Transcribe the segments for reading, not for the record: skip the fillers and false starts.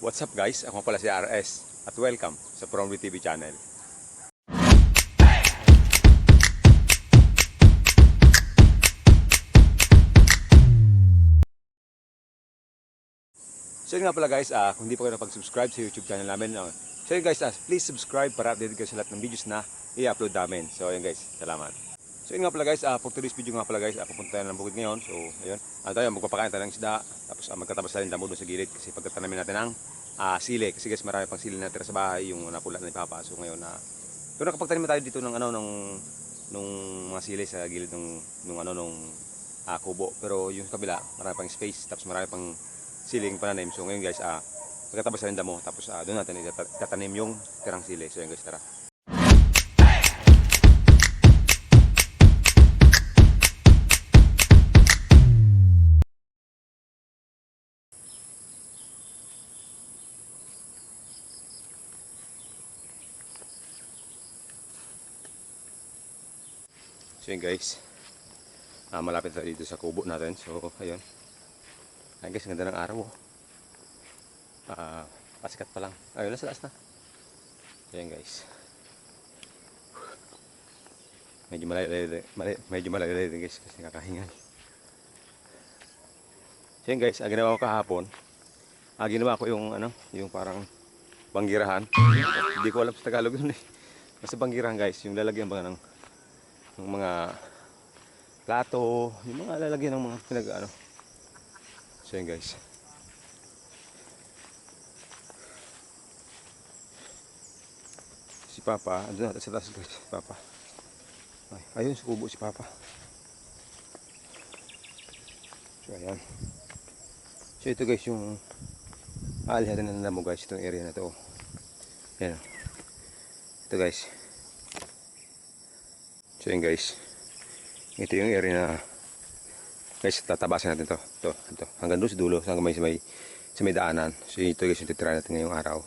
What's up guys? Ako pala si RS at welcome sa Promly TV channel. So yun nga pala guys, kung hindi pa kayo napag-subscribe sa YouTube channel namin, so yun guys, please subscribe para updated kayo sa lahat ng videos na i-upload namin. So yun guys, salamat. So yun nga pala guys, for today's video nga pala guys, pupunta tayo ng bukid ngayon. So ayun, tayo magpapakain tayo ng isda, tapos magkatabas tayo ng damo doon sa gilid kasi pagkatanamin natin ng sili. Kasi guys, marami pang sili natira sa bahay, yung napula na ipapasok ngayon na. So nakapagtanim tayo dito ng nung mga sili sa gilid nung kubo. Pero yung kabila, marami pang space, tapos marami pang siling pananim. So ngayon guys, pagkatabas tayo ng damo, tapos doon natin itatanim yung tirang sili. So yun guys, tara. So yun guys, malapit tayo dito sa kubo natin. So ayun, ayun guys, ganda ng araw. Pasikat pa lang. Ayun, nasa taas na. Ayun guys, medyo malayo din guys kasi nakakahinga. So yun guys, ginawa ko kahapon, ginawa ko yung yung parang banggirahan. Hindi ko alam sa Tagalog yun eh. Basta banggirahan guys, yung lalagyan ba ng mga plato, yung mga lalagyan ng mga pinag-ano. So yun guys, si Papa andun natin sa taas guys. Si Papa, ayun sa kubo si Papa. So ayan, so ito guys yung alihatin na namo guys, itong area na to. Ayan, ito guys. So yun guys, ito yung area na guys, tatabasan natin to hanggang doon sa dulo, hanggang sa may daanan. So ito guys yung titira natin ngayong araw.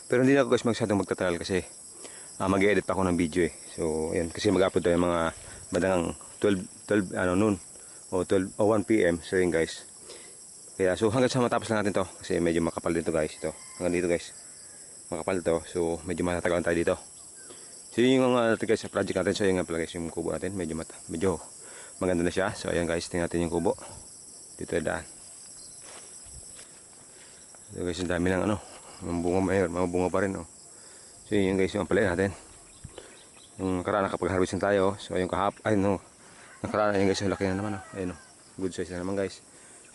Pero hindi na ako guys masyadong magtatagal kasi mag-edit pa ako ng video eh. So ayun, kasi mag-upload tayo mga bandang 12 noon o 1 PM. So yun guys, kaya so hanggang sa matapos lang natin to kasi medyo makapal din to guys. Ito hanggang dito guys, makapal to, so medyo matatagalan tayo dito. So yun yung guys sa project natin. So yun nga pala guys yung kubo natin, medyo maganda na siya. So ayan guys, tingnan natin yung kubo dito daan. So guys, ang dami ng mga bunga, mga bunga pa rin. So yun guys yung palayan natin. Yung nakaraan nakapag-harvest na tayo. So yung nakaraan yun guys, yung laki na naman. Ayun, good size na naman guys.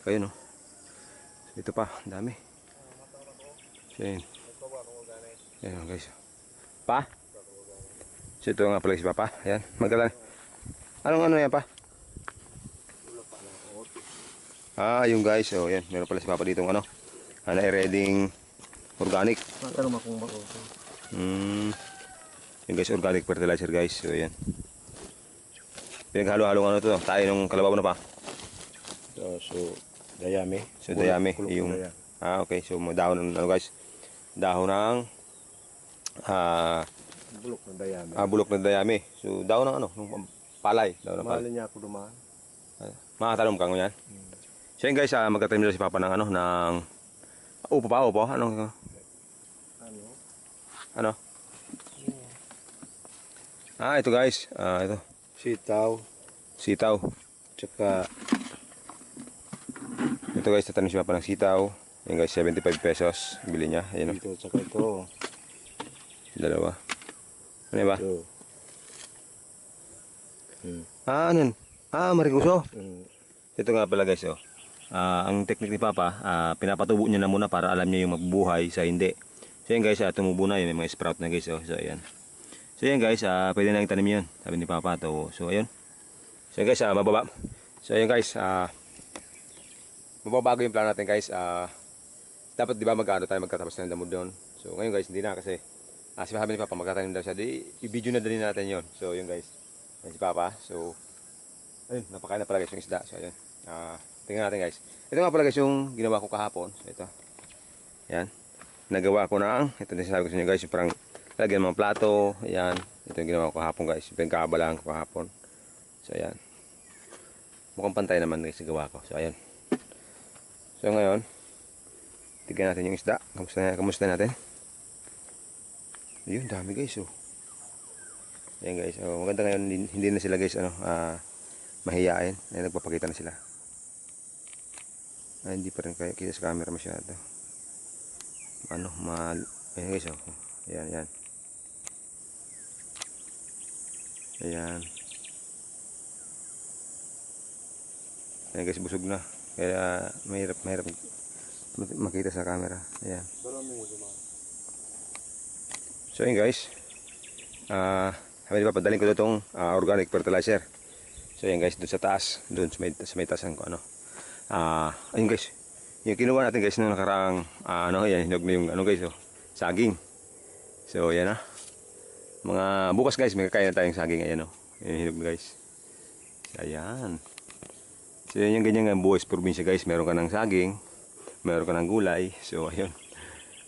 So ayun so ito pa, ang dami. So yun, ayun guys. Pa? So ito nga pala si Papa. Ayan, magalang. Anong yan pa? Yung guys, so yan, meron pala si Papa dito na-reading organic. Matanong akong bako. Yung guys, organic fertilizer guys. So yan, pinaghalo-halo to, tayo ng kalabaw na pa. So dayami. So dayami yung okay, so dahon ng guys, dahon ng bulok ng dayami. Bulok ng dayami. So dahon ng ng palay, dahon ng palay. Mahal niya ako dumaan. Makatanom ka ngayon. So yun guys, magtatanim nila si Papa ng ng upo. Ano? Ito guys, ito. Sitaw. Tsaka Ito guys, tatanim si Papa ng sitaw. Yan guys, 75 pesos bili niya. Ayun. ito, tsaka ito. Dalawa. Ano ba? Ito. Ano? Marikuso. Ito nga pala guys, ang technique ni Papa, pinapatubo niya na muna para alam niya yung mabubuhay sa hindi. So yan guys, tumubo na yun, may mga sprout na guys. So ayan. So yan guys, pwede na itanim yun, sabi ni Papa to. So ayun. So yan guys, mababa. So ayun guys, mababago yung plano natin guys. Dapat di ba magkatapos na ng damo doon. So ngayon guys, hindi na kasi sabi ni Papa magtatanim daw siya. I-video na din natin yon. So yun guys, yan si Papa. So ayun, napakain na pala guys yung isda. So ayun, tingnan natin guys. Ito nga pala guys yung ginawa ko kahapon. So ito, yan, nagawa ko ito na sinabi ko sa inyo guys, yung parang lagyan mga plato. Ayan, ito yung ginawa ko kahapon guys, yung pinagkaabalaan ko kahapon. So ayan, mukhang pantay naman guys yung gawa ko. So ayan, so ngayon Tignan natin yung isda. Kamusta natin? Ayun, dami guys oh. Ayan guys, oh, maganda ngayon, hindi na sila guys mahiyain. Ay, nagpapakita na sila. Ay, hindi pa rin kaya kita sa camera masyado. Ayan guys oh. Ayan, ayan. Ayan. Ayan guys, busog na. Kaya mahirap makita sa camera. Ayan. So ayan guys. Sabi di ba, padaling ko itong organic fertilizer. So ayan guys, doon sa taas, doon sa may taas ko ano. Ayun guys. Yung kinuha natin guys nung nakaraang ayan, hinog na yung guys oh, saging. So ayan na. Mga bukas guys, may kakain na tayong saging ayan oh. Yung hinog na guys. So, ayan. So yan yung ganyan nga buhay sa probinsya guys, meron ka ng saging, meron ka ng gulay. So ayun.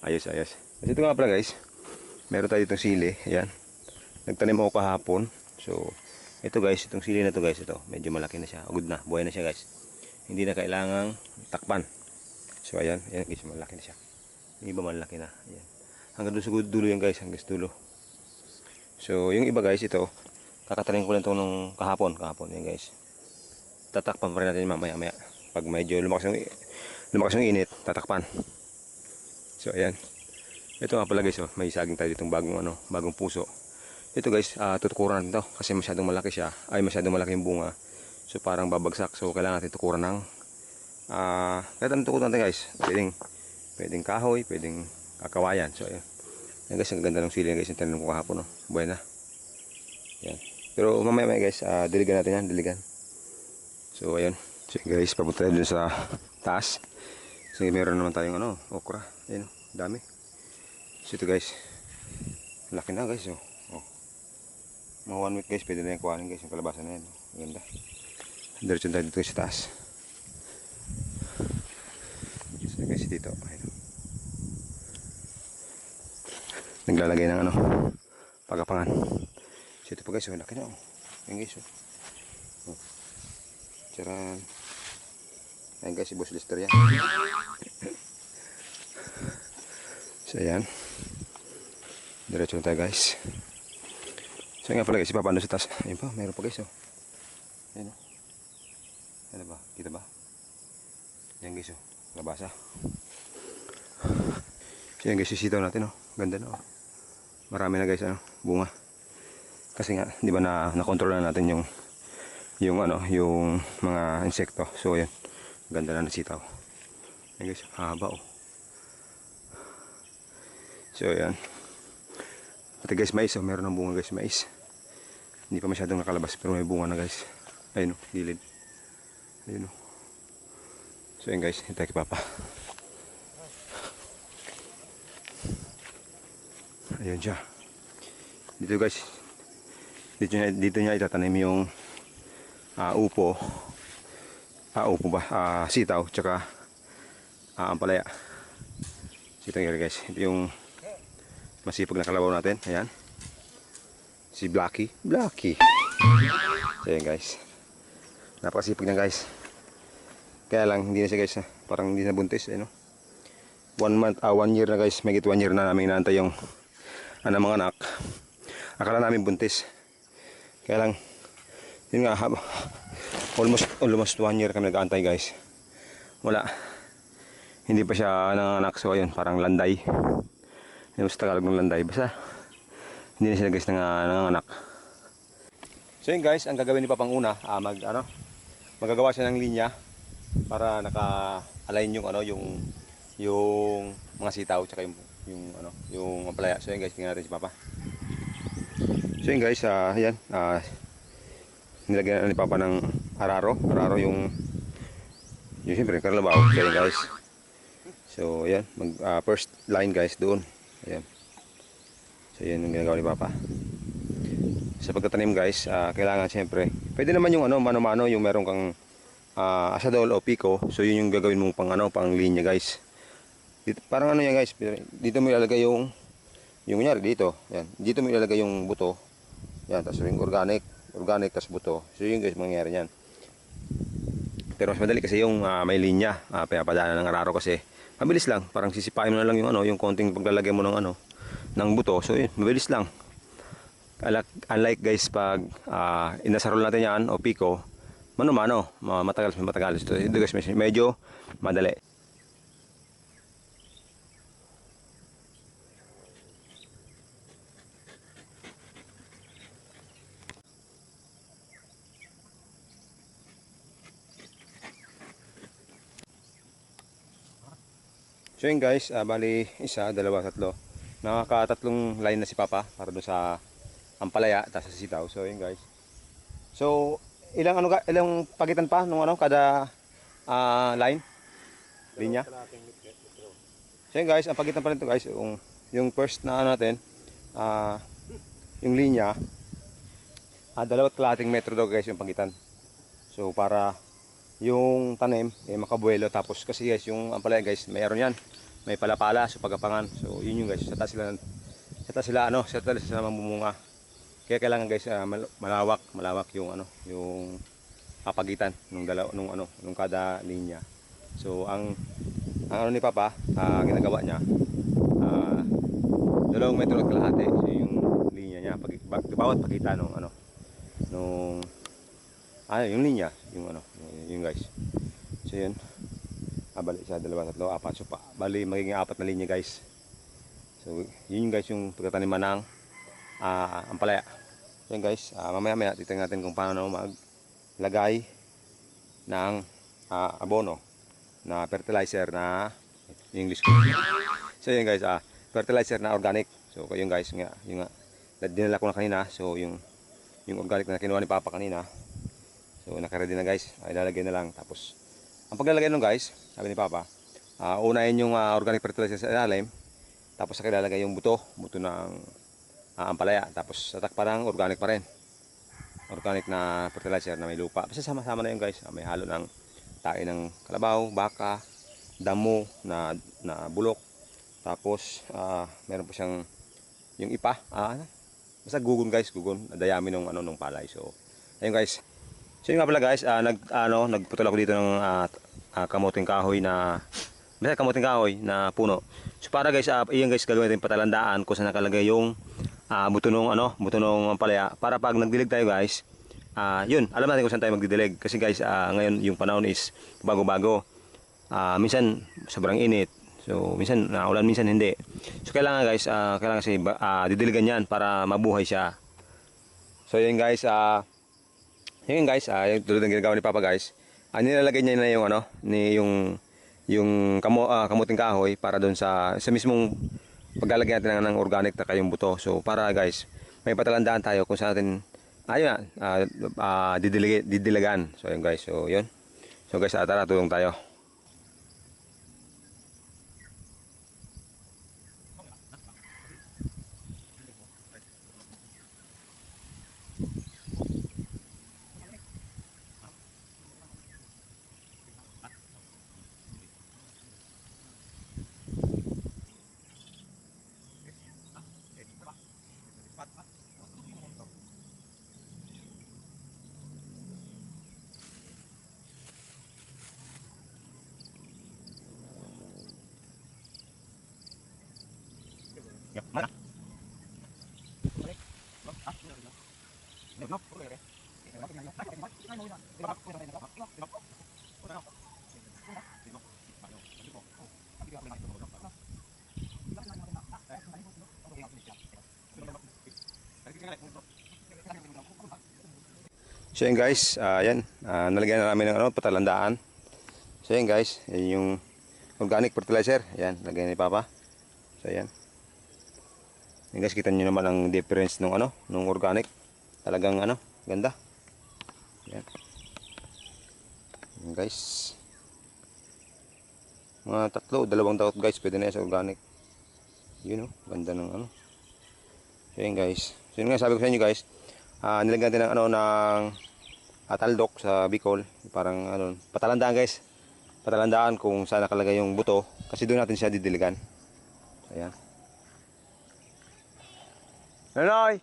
Ayos. Kasi ito nga pala guys, meron tayo ditong sili, ayan. Nagtanim ako kahapon. So ito guys, itong sili na to guys, ito medyo malaki na siya, good na, buhay na siya guys. Hindi na kailangang takpan. So ayan guys, malaki na siya. Yung iba malaki na, ayan. Hanggang doon sa dulo yan guys, hanggang sa dulo. So yung iba guys, ito kakatanim ko lang ito nung kahapon yan guys. Tatakpan pa rin natin mamaya. Pag medyo lumakas yung init, tatakpan. So ayan. Ito nga pala guys, oh, may saging tayo ditong bagong puso. Ito guys, tutukuran natin to kasi masyadong malaki siya. Ay, masyadong malaki yung bunga. So parang babagsak. So kailangan natin tukuran ng kahit anong tukuran natin guys. Pwedeng kahoy, pwedeng kakawayan. So ayan. Ayan guys, ang ganda ng sili guys, yung tanim ko kahapon, no. Buhay na. Ayan. Pero mamaya guys, diligan natin yan, diligan. So ayun. So guys, papunta tayo dun sa taas. So meron naman tayong okra. Ayun, dami. So ito guys, laki na guys oh. Mga 1 week guys, pwede na yung kuhanin guys, yung kalabasan na yan. Maganda. Diretso tayo dito sa taas. So guys, dito. Ayun. Naglalagay ng pagapangan. So ito pa guys, laki na oh. Ayun guys oh. Charan. Ayan guys, si Boss Lister yan. So ayan. Diretso na tayo guys. So nga pala guys, ipapano sa taas. Ayun pa, mayroon pa guys oh. Ayan oh. Ano ba? Kita ba? Ayan guys oh. Labasa. So ayan guys, sisitaw natin oh. Ganda na oh. Marami na guys bunga. Kasi nga, di ba na-control na natin yung mga insekto. So ayan, ganda na nasitaw. Ayan guys, haba oh. So ayan. Pati guys, mais oh, meron ng bunga guys, mais. Hindi pa masyadong nakalabas pero may bunga na guys. Ayun oh, gilid. Ayun oh. So ayan guys, hintay kay Papa. Ayun siya. Dito guys, dito niya itatanim yung upo ba, sitaw tsaka ampalaya. Sitaw nga guys, ito yung masipag na kalabaw natin. Ayan, si Blacky. So ayan guys, napakasipag na guys. Kaya lang hindi na siya guys, parang hindi na buntis. Ayun, 1 year na guys, may 1 year na namin inaantay yung mga anak. Akala namin buntis, kaya lang yun nga, almost 1 year kami nag-aantay guys. Wala, hindi pa siya nanganak. So ayun, parang landay. Yung sa Tagalog ng landay, basta hindi na sila guys nanganak. So yun guys, ang gagawin ni Papang una, magagawa siya ng linya para naka-align yung mga sitaw tsaka yung ampalaya. So yun guys, tingnan natin si Papa. So yun guys, ayan, nilagyan na ni Papa ng araro yung siyempre kalabaw. So yun guys, so ayan, first line guys doon. Ayan. So yun yung ginagawa ni Papa. Sa pagtatanim guys, kailangan siyempre, pwede naman yung mano-mano, yung meron kang asadol o pico. So yun yung gagawin mong pang linya guys. Dito, parang yan guys, dito mo ilalagay yung kunyari dito, yan. Dito mo ilalagay yung buto. Yan, tapos yung organic tapos buto. So yun guys, mangyayari niyan. Pero mas madali kasi yung may linya, pinapadaanan ng araro kasi Mabilis lang, parang sisipain mo na lang yung ano, yung konting paglalagay mo ng ano, ng buto. So yun, mabilis lang. Unlike guys pag inasarol natin yan o piko, mano-mano, matagal. Ito guys medyo madali. So yun guys, bali isa, dalawa, tatlo. Nakakatatlong line na si Papa para doon sa ampalaya at sa sitaw. So yun guys. So ilang pagitan pa nung ano kada line linya. So yun guys, ang pagitan pa rin to guys, yung first na ano natin, ah yung linya, 2 metro daw guys yung pagitan. So para yung tanim makabuelo, tapos kasi guys yung ampalaya guys mayroon yan, may palapala sa pagapangan. So yun yung guys, sa taas sila mamumunga. Kaya kailangan guys malawak yung ano, yung papagitan nung kada linya. So ang ano ni Papa, ginagawa niya, 2 metro at kalahati. So yung linya niya bawat pagitan nung yung linya, yung ano, yung guys. So yun. Bali isa, dalawa, tatlo, apat. So bali magiging 4 na linya guys. So yun yung guys yung pagtataniman ng ampalaya. So yun guys, mamaya titingnan natin kung paano maglagay ng abono na fertilizer na English ko. So yun guys, fertilizer na organic. So yun guys, yung dinala ko na kanina. So yung organic na kinuha ni Papa kanina. So naka-ready na guys, ilalagay na lang. Tapos ang paglalagay nun guys, sabi ni Papa, unahin yung organic fertilizer sa ilalim, tapos saka ilalagay yung buto ng ampalaya, tapos tatakpan ng organic pa rin, organic na fertilizer na may lupa. Basta sama-sama na yun guys. May halo ng tae ng kalabaw, baka, damo na bulok, tapos meron pa siyang yung ipa, basta gugon guys, dayami nung palay. So ayun guys. So yun nga pala guys, nagputol ako dito ng kamuting kahoy na puno. So para guys, iyan guys gagawin natin patalandaan kung saan nakalagay yung buto ng ampalaya, para pag nagdilig tayo guys, yun, alam natin kung saan tayo magdidilig. Kasi guys, ngayon yung panahon is bago-bago. Minsan sobrang init. So minsan ulan, minsan hindi. So kailangan guys, kailangan kasi didiligan yan para mabuhay siya. So yun guys, yung tulad ng ginagawa ni Papa guys, nilalagay niya na yung kamuting kahoy para doon sa mismong paglalagay natin ng organic na yung buto. So para guys, may patalandaan tayo kung saan natin didiligan. So yun guys, so yun. So guys, tara tulong tayo. So yun guys, nalagyan na namin ng patalandaan. So yun guys, yan yung organic fertilizer. Yan, lagyan ni Papa. So yan. Yan guys, kita nyo naman ang difference nung organic. Talagang ganda. Yan. Yan guys. Mga 2 daot guys, pwede na yan sa organic. Yun ganda ng So yun guys. So yun nga, sabi ko sa inyo guys, nilagyan natin ng taldok sa Bicol, parang patalandaan guys, patalandaan kung saan nakalagay yung buto, kasi doon natin siya didiligan. So, ayan. Nonoy!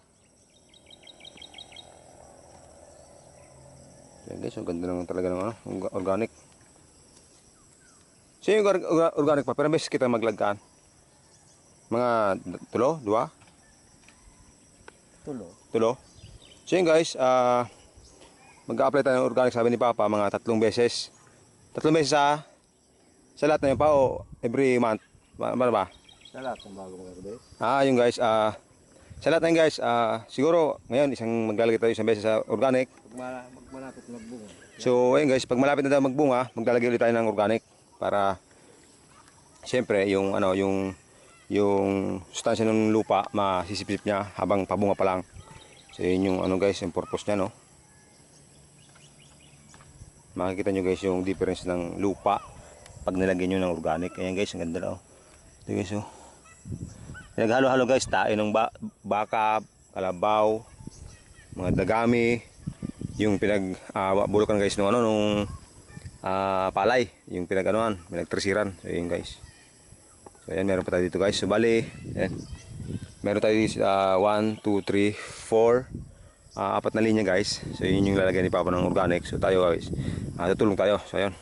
Ayan guys, ang ganda naman talaga ng organic. So yung organic pa, pero beses kita maglagkaan. Mga tulo, dua, Tulo. tulo. So yun guys, mag-a-apply tayo ng organic sabi ni Papa mga 3 beses. 3 beses sa lahat na yun pa o every month. Ano ba? Sa lahat ng bago mga kabis. Yung guys, sa lahat na yun guys, siguro ngayon isang maglalagay tayo isang beses sa organic. Pag malapit magbunga. So ayun guys, pag malapit na daw magbunga, maglalagay ulit tayo ng organic para siyempre yung ano, yung sustansya ng lupa masisipsip niya habang pabunga pa lang. So yun yung ano guys, yung purpose niya, no. Makikita nyo guys yung difference ng lupa pag nilagyan nyo ng organic. Ayan guys, ang ganda na, oh. Ito guys, oh. Pinaghalo-halo guys, tae ng baka, kalabaw, mga dagami, yung bulukan guys nung ano, nung palay, yung pinagtresiran. So yun guys. So ayan, meron pa tayo dito guys. So bali, ayan. Meron tayo dito 1, 2, 3, 4, 4 na linya guys. So yun yung lalagay ni Papa ng organic. So tayo guys, tutulong tayo. So ayan.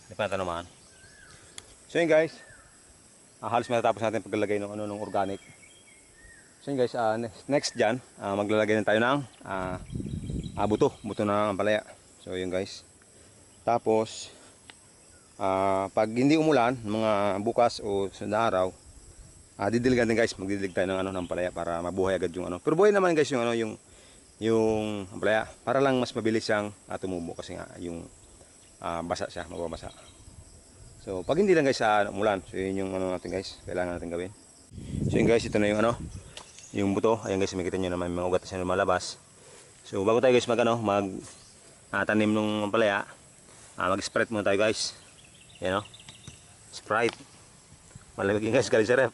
Di pa natin naman. So yun guys, halos matatapos natin paglalagay ng ng organic. So yun guys, next dyan, maglalagay na tayo ng buto ng ampalaya. So yun guys. Tapos, pag hindi umulan, mga bukas o sa araw, didiligan din guys, magdidilig tayo ng ng ampalaya para mabuhay agad yung ano. Pero buhay naman guys yung yung ampalaya para lang mas mabilis siyang tumubo kasi nga yung basa siya, mababasa. So pag hindi lang guys umulan, so yun yung ano natin guys, kailangan natin gawin. So yun guys, ito na yung yung buto. Ayan guys, makikita nyo naman may mga ugat na siya lumalabas. So bago tayo guys tanim ng ampalaya, mag-sprite muna tayo guys. Yan, Sprite. Malamig yun guys, galing sa ref.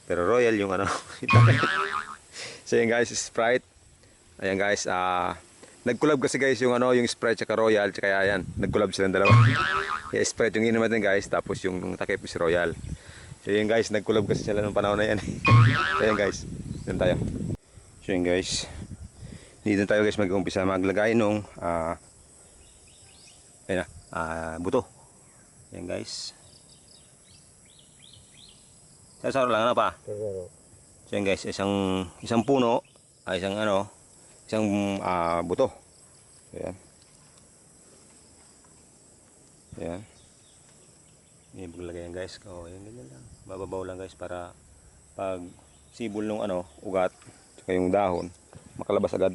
Pero royal yung So yun guys, Sprite. Ayan guys, nag-collab kasi guys yung yung Sprite tsaka Royal, tsaka ayan, nag-collab silang dalawa. Yung Sprite yung inom natin guys, tapos yung takip is Royal. So yun guys, nag-collab kasi sila nung panahon na yan. So yun guys, dun tayo. So yun guys, dito tayo guys mag-umpisa maglagay nung buto. Yan guys. Sasaro lang pa. So yun guys, isang puno, isang buto. Ayan. Ayan. Hindi maglagay yan guys. Ayan, ganyan lang. Bababaw lang guys para pag sibol nung ugat, tsaka yung dahon, makalabas agad.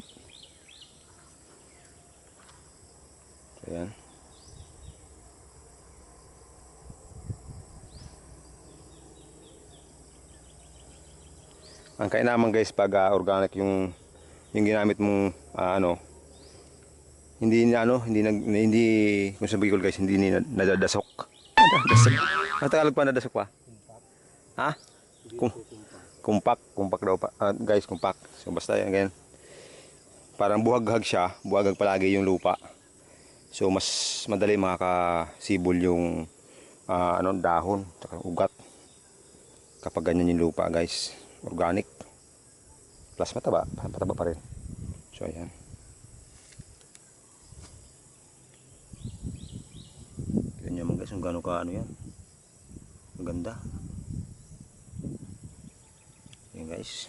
Ayan. Ang kainaman guys pag organic yung ginamit mong hindi kung sa Bicol guys, hindi nadadasok. Nadadasok. Ang Tagalog pa nadasok pa? Ha? Kumpak daw pa. Guys, kumpak. So basta yan ganyan. Parang buhaghag siya, buhaghag palagi yung lupa. So mas madali makakasibol yung dahon, tsaka ugat. Kapag ganyan yung lupa guys, organic. Plus mataba pa rin. So ayan. Ganyan naman guys, kung gano'n ka yan. Maganda. Ayan guys.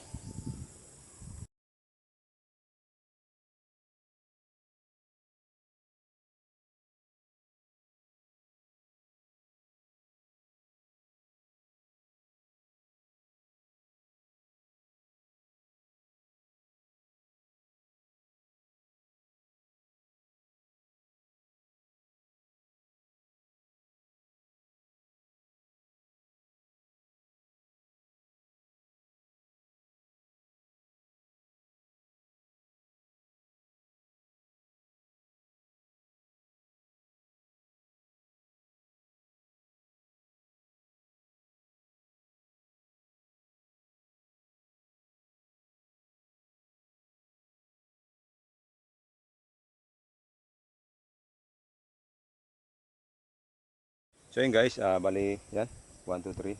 So yun guys, bali yan, 1, 2, 3.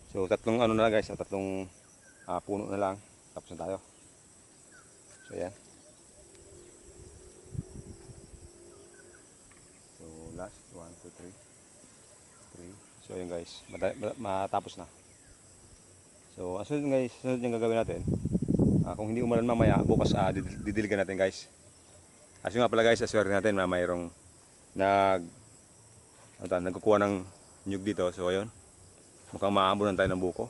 So tatlong ano na lang guys, tatlong puno na lang, tapos na tayo. So yan. So last, 1, 2, 3. 3. So yun guys, matapos na. So ang sunod guys, sunod yung gagawin natin. Kung hindi umulan mamaya, bukas didiligan natin guys. As nga pala guys, aswerte natin na mayroong nagkukuha ng nyug dito. So ayun, mukhang maabunan tayo ng buko.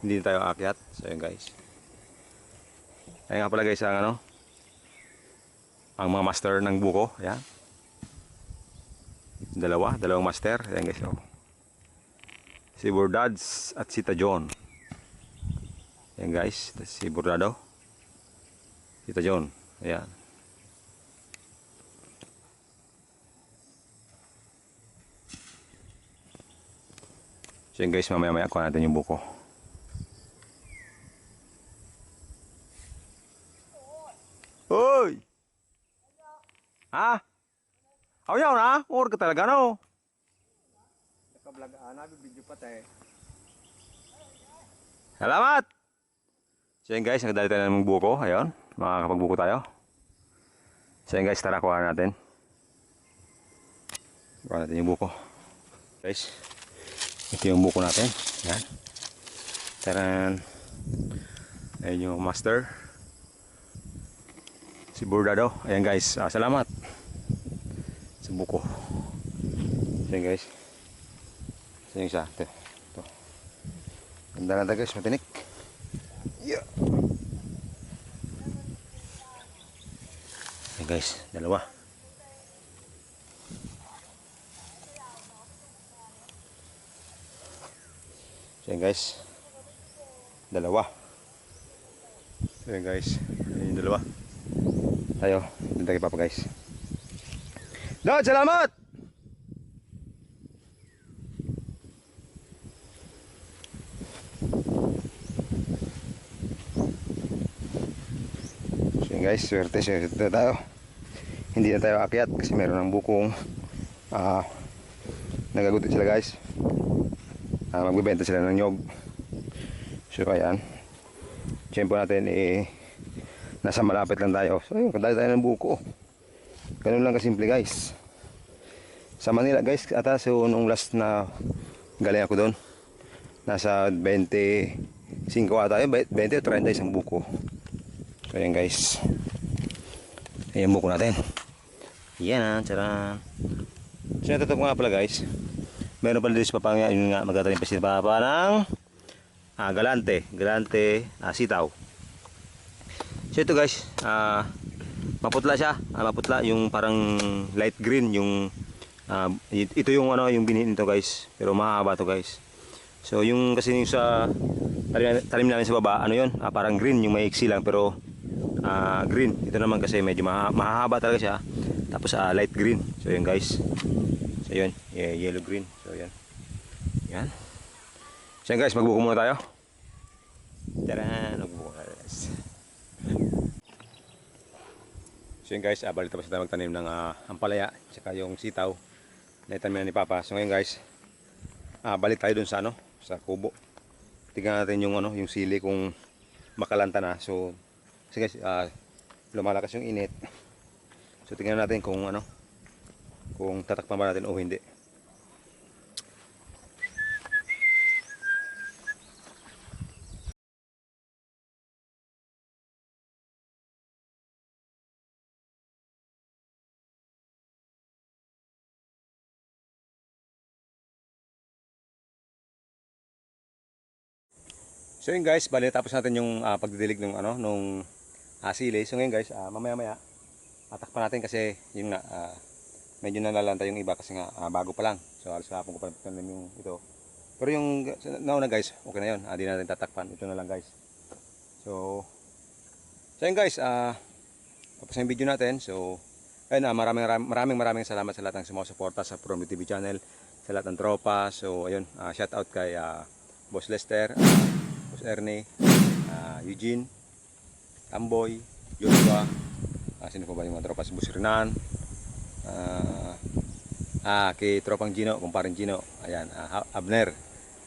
Hindi na tayo aakyat. So ayun guys. Ayun nga pala guys ang mga master ng buko. Ayan. Dalawang master. Ayan guys. Oh. Si Bordads at si Tajon. Ayan guys. Si Bordado. Si Tajon. Ayan. So yun guys, mamaya kuha natin yung buko. Hoy! Ha? Ayaw na? Or ka talaga no? Naka-vlog, nabibidyo pa tayo. Salamat! So yun guys, nagdali tayo ng buko. Ayun, makakapagbuko tayo. So yun guys, tara kuha natin. Kuha natin yung buko. Guys, ito yung buko natin. Yan. Taran. Ayun yung master. Si Bordado. Ayan guys, salamat sa buko. Ayan guys. So yung isa. Ito. Ganda na guys, matinik. Yeah. Ayan guys, dalawa. So yan guys, dalawa. So yan guys, yung dalawa. Tayo, dito kay Papa guys. Dad, salamat! So yan guys, swerte tayo. Hindi na tayo akyat kasi meron ng bukong nagagutit sila guys. Magbibenta sila ng nyog. So ayan, tiyempo natin nasa malapit lang tayo. So ayun, kadali tayo ng buko. Ganun lang kasimple guys. Sa Manila guys, so nung last na galing ako doon, nasa 25 ata yun, 20 o 30 isang buko. So ayan guys, ayan buko natin. Yan tsaran. So natutup nga pala guys, meron pala dito sa Papangya, yun nga, magtatanim pa si Papa ng galante, sitaw. So ito guys, maputla siya, maputla yung parang light green, yung ito yung yung binhi nito guys, pero mahaba to guys. So yung kasi yung sa talim namin sa baba, yun, parang green, yung maiksi lang pero green. Ito naman kasi medyo mahaba talaga siya, tapos light green. So yun guys. So yun, yellow green. So yan. Yan. So yan guys, magbuko muna tayo. Tara, magbuko na guys. So yun guys, balik tapos tayo magtanim ng ampalaya, tsaka yung sitaw na itanim ni Papa. So ngayon guys, balik tayo dun sa sa kubo. Tingnan natin yung yung sili kung makalanta na. So kasi guys, lumalakas yung init. So tingnan natin kung kung tatakpan ba natin o hindi. So yun guys, bali tapos natin yung pagdidilig ng nung sili. So ngayon guys, mamaya-maya tatakpan natin kasi yun nga medyo nalalanta yung iba kasi nga bago pa lang. So alas hapon ko pa natin yung ito. Pero yung nauna guys, okay na yun. Di na natin tatakpan. Ito na lang guys. So yun guys, tapos na yung video natin. So ayun, maraming salamat sa lahat ng sumusuporta sa Promio TV channel, sa lahat ng tropa. So ayun, shout out kay Boss Lester, Boss Ernie, Eugene, Tamboy, Joshua, sino pa ba yung mga tropa? Si Boss Renan, kay Tropang Gino, kumparing Gino, Ayan, Abner.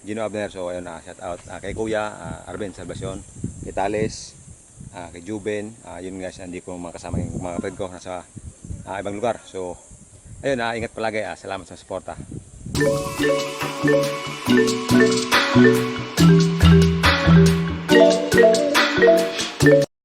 Gino Abner. So ayun, shout out kay Kuya Arben Salvacion, kay Tales, kay Juben. Yun guys, hindi ko makasama yung mga friend ko nasa ibang lugar. So ayun, ingat palagi. Salamat sa suporta.